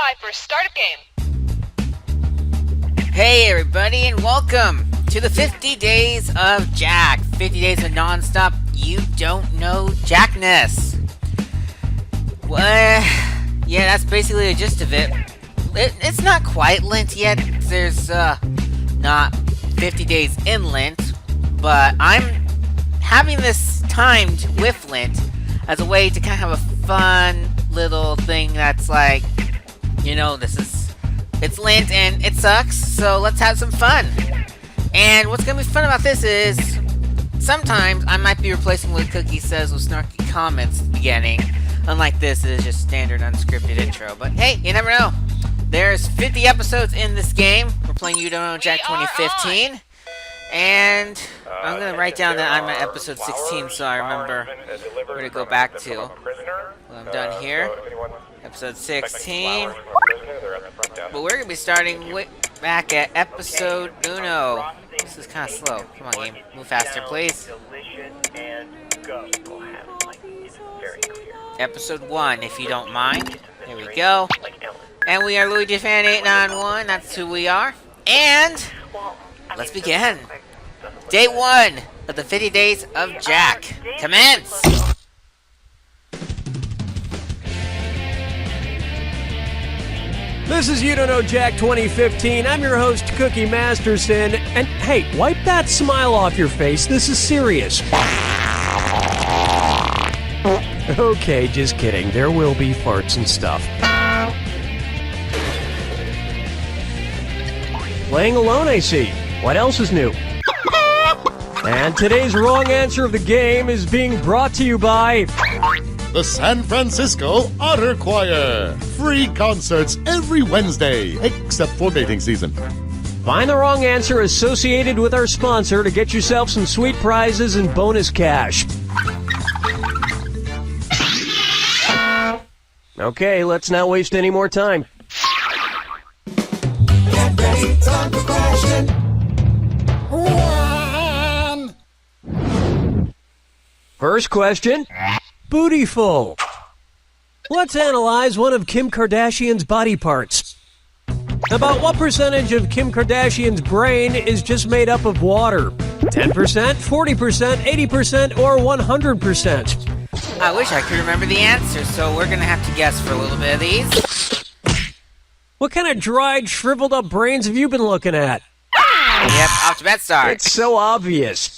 by for startup game. Hey everybody, and welcome to the 50 Days of Jack. 50 days of non-stop you don't know Jackness. Well, yeah, that's basically the gist of it. It's not quite Lent yet. There's not 50 days in Lent, but I'm having this timed with Lent as a way to kind of have a fun little thing that's like, you know, it's Lent and it sucks, so let's have some fun. And what's gonna be fun about this is sometimes I might be replacing what Cookie says with snarky comments at the beginning. Unlike this, it is just standard unscripted intro. But hey, you never know. There's 50 episodes in this game. We're playing tKnowJack 2015. And I'm going to write down that I'm at episode 16 so I remember where to go back to. Well, I'm done here. Episode 16. But we're going to be starting back at episode uno. This is kind of slow. Come on, game. Move faster, please. Episode 1, if you don't mind. There we go. And we are Luigi Fan 891. That's who we are. And let's begin. Day 1 of the 50 Days of Jack. Commence! This is tKnowJack 2015. I'm your host, Cookie Masterson. And hey, wipe that smile off your face. This is serious. Okay, just kidding. There will be farts and stuff. Playing alone, I see. What else is new? And today's wrong answer of the game is being brought to you by the San Francisco Otter Choir. Free concerts every Wednesday, except for mating season. Find the wrong answer associated with our sponsor to get yourself some sweet prizes and bonus cash. Okay, let's not waste any more time. Get ready, time for question. 1. First question, bootyful. Let's analyze one of Kim Kardashian's body parts. About what percentage of Kim Kardashian's brain is just made up of water? 10%, 40%, 80%, or 100%? I wish I could remember the answer, so we're gonna have to guess for a little bit of these. What kind of dried, shriveled up brains have you been looking at? Yep, off to bed start. It's so obvious.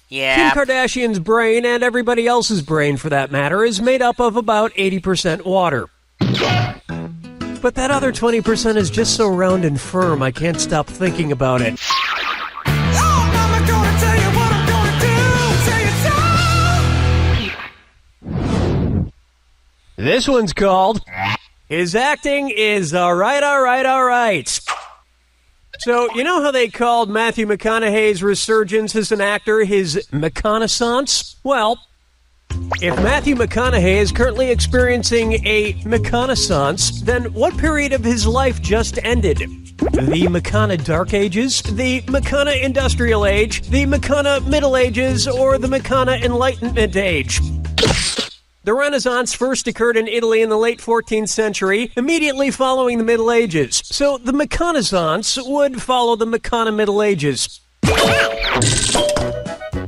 Yeah. Kim Kardashian's brain, and everybody else's brain for that matter, is made up of about 80% water. But that other 20% is just so round and firm, I can't stop thinking about it. This one's called, his acting is alright. So, you know how they called Matthew McConaughey's resurgence as an actor his McConaissance? Well, if Matthew McConaughey is currently experiencing a McConaissance, then what period of his life just ended? The McCona Dark Ages, the McCona Industrial Age, the McCona Middle Ages, or the McCona Enlightenment Age? The Renaissance first occurred in Italy in the late 14th century, immediately following the Middle Ages. So the McConaissance would follow the McCona Middle Ages. Yay,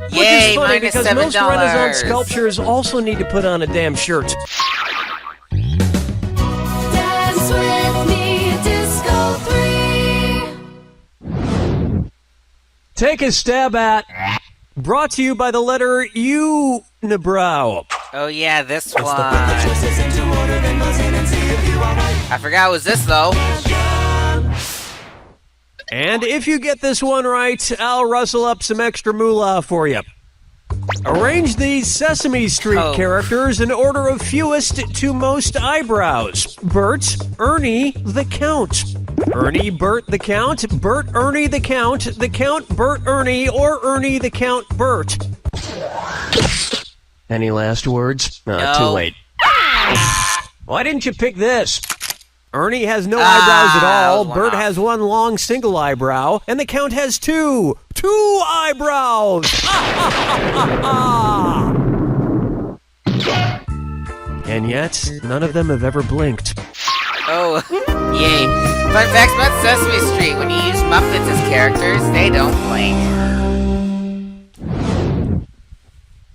Which is funny minus because $7. most Renaissance sculptures also need to put on a damn shirt. Dance with me, Disco 3. Take a stab at, brought to you by the letter U, Unibrow. Oh yeah, this one. I forgot it was this though. And if you get this one right, I'll rustle up some extra moolah for you. Arrange these Sesame Street characters in order of fewest to most eyebrows. Bert, Ernie, the Count. Ernie, Bert, the Count. Bert, Ernie, the Count. The Count, Bert, Ernie, or Ernie, the Count, Bert. Any last words? No. Too late. Why didn't you pick this? Ernie has no eyebrows at all, Bert has one long single eyebrow, and the Count has two eyebrows! And yet, none of them have ever blinked. Oh, yay. Fun facts about Sesame Street. When you use Muppets as characters, they don't blink.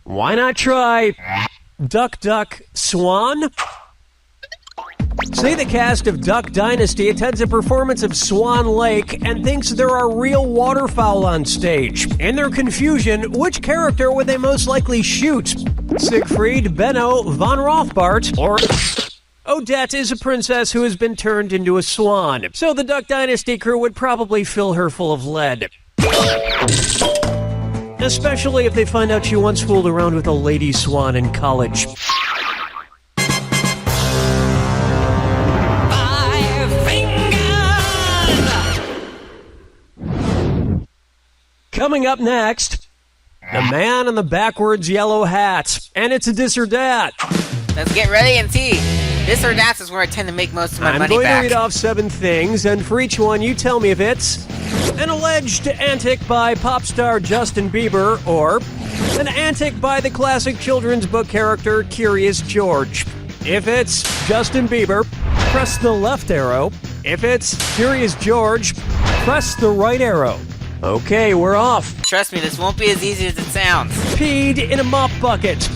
Why not try Duck, Duck, Swan? Say the cast of Duck Dynasty attends a performance of Swan Lake and thinks there are real waterfowl on stage. In their confusion, which character would they most likely shoot? Siegfried, Benno, von Rothbart, or... Odette is a princess who has been turned into a swan, so the Duck Dynasty crew would probably fill her full of lead. Especially if they find out she once fooled around with a lady swan in college. Coming up next, the man in the backwards yellow hat, and it's a this or that. Let's get ready and see. This or that is where I tend to make most of my I'm money going back. to read off 7 things, and for each one, you tell me if it's an alleged antic by pop star Justin Bieber or an antic by the classic children's book character Curious George. If it's Justin Bieber, press the left arrow. If it's Curious George, press the right arrow. Okay, we're off. Trust me, this won't be as easy as it sounds. Peed in a mop bucket.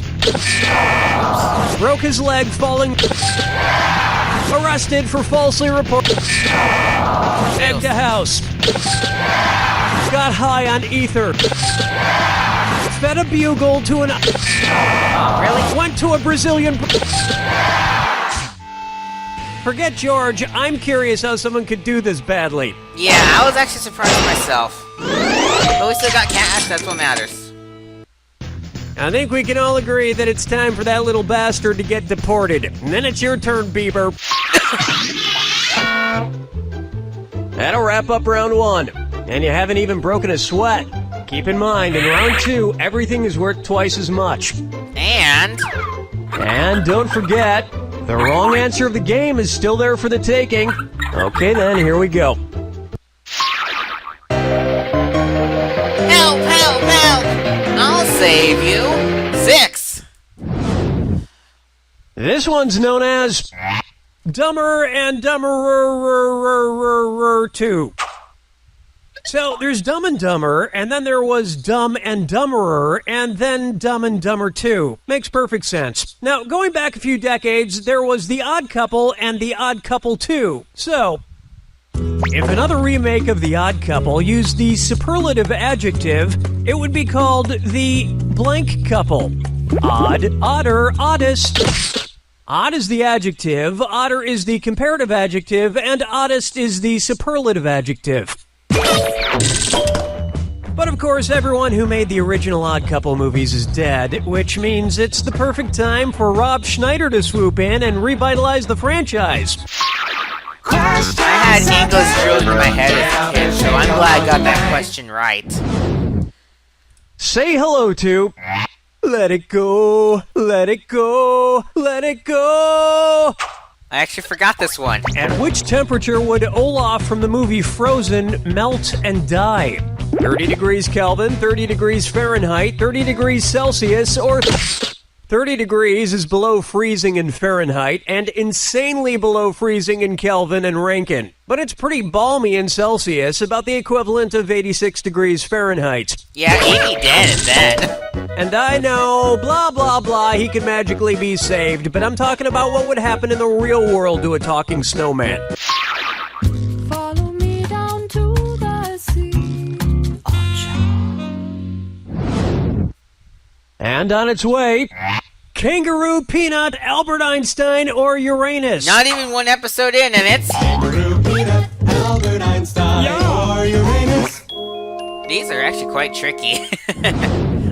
Broke his leg falling. Arrested for falsely reporting. Egged a house. Got high on ether. Fed a bugle to an... Really? Went to a Brazilian... Forget George, I'm curious how someone could do this badly. Yeah, I was actually surprised myself. But we still got cash, that's what matters. I think we can all agree that it's time for that little bastard to get deported. And then it's your turn, Bieber. That'll wrap up round 1. And you haven't even broken a sweat. Keep in mind, in round 2, everything is worth twice as much. And don't forget, the wrong answer of the game is still there for the taking. Okay then, here we go. help, help, help! I'll save you. 6. This one's known as Dumber and Dumberer 2. So there's Dumb and Dumber, and then there was Dumb and Dumberer, and then Dumb and Dumber 2. Makes perfect sense. Now, going back a few decades, there was The Odd Couple and The Odd Couple 2. So, if another remake of The Odd Couple used the superlative adjective, it would be called The Blank Couple. Odd, odder, oddest. Odd is the adjective, otter is the comparative adjective, and oddest is the superlative adjective. But of course, everyone who made the original Odd Couple movies is dead, which means it's the perfect time for Rob Schneider to swoop in and revitalize the franchise. I had English drilled into my head as a kid, so I'm glad I got that question right. Say hello to... Let it go, let it go, let it go. I actually forgot this one. At which temperature would Olaf from the movie Frozen melt and die? 30 degrees Kelvin, 30 degrees Fahrenheit, 30 degrees Celsius, or 30 degrees is below freezing in Fahrenheit and insanely below freezing in Kelvin and Rankine. But it's pretty balmy in Celsius, about the equivalent of 86 degrees Fahrenheit. Yeah, he'd be dead at that. And I know, blah, blah, blah, he could magically be saved, but I'm talking about what would happen in the real world to a talking snowman. Follow me down to the sea. And on its way, Kangaroo, Peanut, Albert Einstein, or Uranus. Not even one episode in, and it's... Kangaroo, Peanut, Albert Einstein, or Uranus. These are actually quite tricky.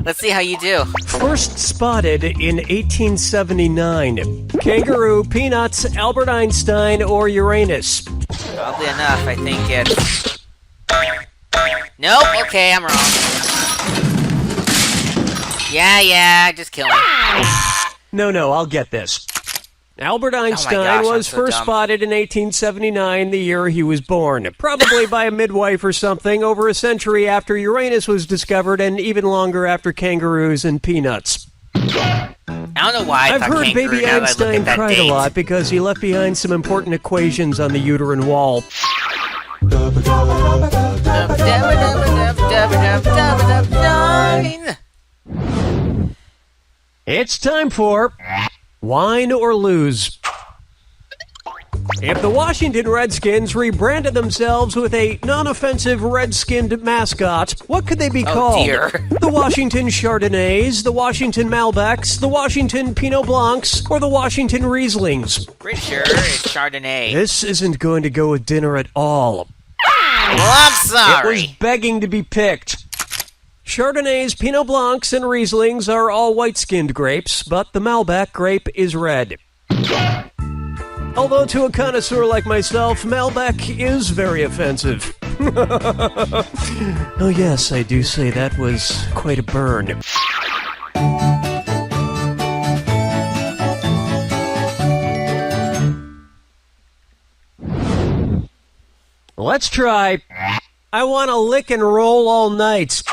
Let's see how you do. First spotted in 1879. Kangaroo, Peanuts, Albert Einstein, or Uranus. Oddly enough, I think it's... Nope, okay, I'm wrong. Yeah, just kill me. No, I'll get this. Albert Einstein gosh, I'm was so first dumb. spotted in 1879, the year he was born. Probably by a midwife or something, over a century after Uranus was discovered and even longer after kangaroos and peanuts. I don't know why I I've thought heard kangaroo baby now that I look Einstein at that cried date. a lot because he left behind some important equations on the uterine wall. Nine. It's time for Wine or Lose. If the Washington Redskins rebranded themselves with a non-offensive red-skinned mascot, what could they be called? Dear. The Washington Chardonnays, the Washington Malbecs, the Washington Pinot Blancs, or the Washington Rieslings? Pretty sure it's Chardonnay. This isn't going to go with dinner at all. Well, I'm It was sorry. begging to be picked. Chardonnays, Pinot Blancs, and Rieslings are all white-skinned grapes, but the Malbec grape is red. Although to a connoisseur like myself, Malbec is very offensive. Oh yes, I do say that was quite a burn. Let's try I Want to Lick and Roll All Night.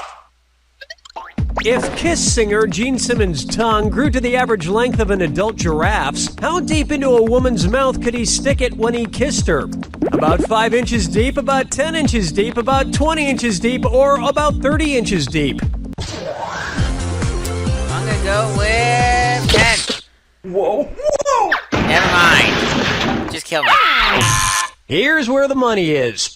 If Kiss singer Gene Simmons' tongue grew to the average length of an adult giraffe's, how deep into a woman's mouth could he stick it when he kissed her? About 5 inches deep, about 10 inches deep, about 20 inches deep, or about 30 inches deep? I'm gonna go with 10. Whoa. Never mind. Just kill me. Here's where the money is.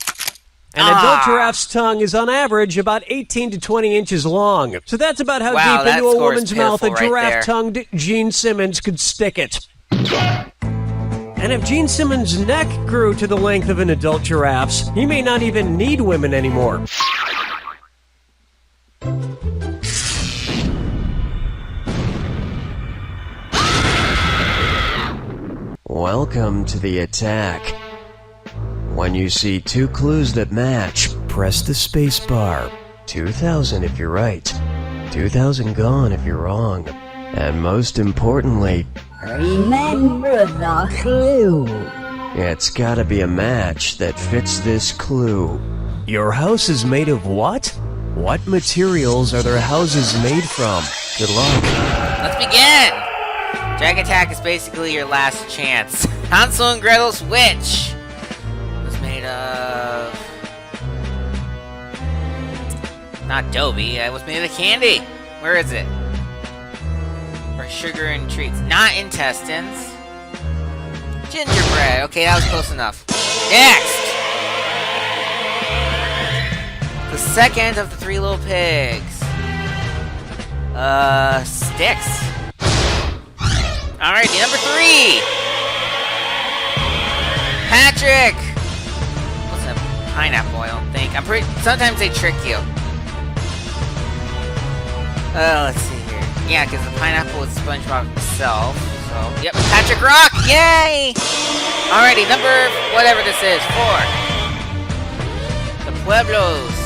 An adult giraffe's tongue is on average about 18 to 20 inches long. So that's about how Wow, deep that into a score is woman's mouth a pitiful right there. giraffe-tongued Gene Simmons could stick it. And if Gene Simmons' neck grew to the length of an adult giraffe's, he may not even need women anymore. Welcome to the attack. When you see 2 clues that match, press the space bar. 2,000 if you're right, 2,000 gone if you're wrong. And most importantly, Remember the clue. it's gotta be a match that fits this clue. Your house is made of what? What materials are their houses made from? Good luck. Let's begin! Drag attack is basically your last chance. Hansel and Gretel's witch was made of... not Dobie, it was made of candy. Where is it? Or sugar and treats. Not intestines. Gingerbread. Okay, that was close enough. Next! The second of the 3 little pigs. Sticks. Alrighty, number 3! Patrick! What's a pineapple, I don't think. Sometimes they trick you. Let's see here. Yeah, because the pineapple is SpongeBob himself. So, yep, Patrick Rock! Yay! Alrighty, number whatever this is, 4. The Pueblos.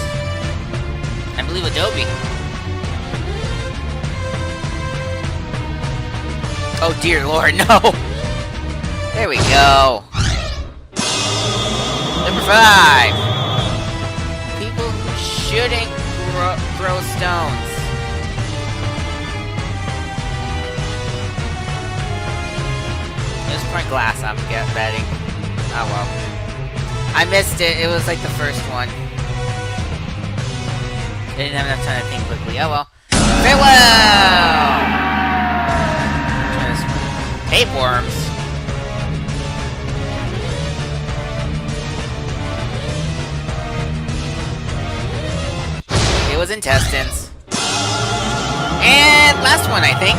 I believe Adobe. Oh dear lord, no! There we go. Number 5. People who shouldn't throw stones. It's point glass, I'm betting. Oh well. I missed it, it was like the first one. I didn't have enough time to think quickly. Oh well. Farewell! Tapeworms. It was intestines. And last one, I think.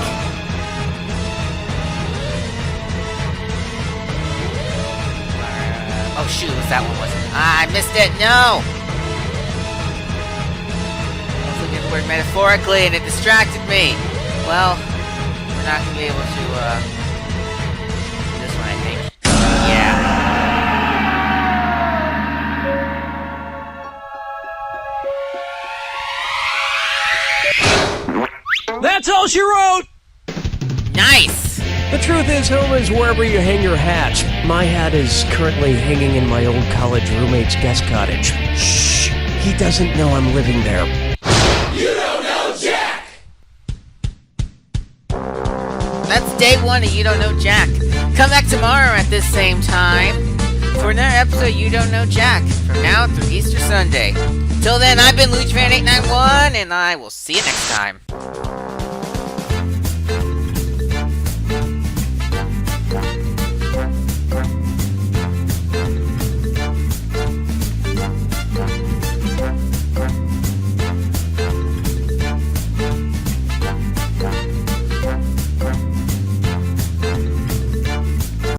Oh shoot, it was that one, wasn't it? I missed it, no! I was looking at the word metaphorically and it distracted me. Well, we're not gonna be able to, do this one, I think. Yeah. That's all she wrote! Nice! The truth is, home is wherever you hang your hat. My hat is currently hanging in my old college roommate's guest cottage. Shh! He doesn't know I'm living there. You don't know Jack! that's day 1 of You Don't Know Jack. Come back tomorrow at this same time for another episode of You Don't Know Jack, from now through Easter Sunday. Till then, I've been LuigiFan891, and I will see you next time.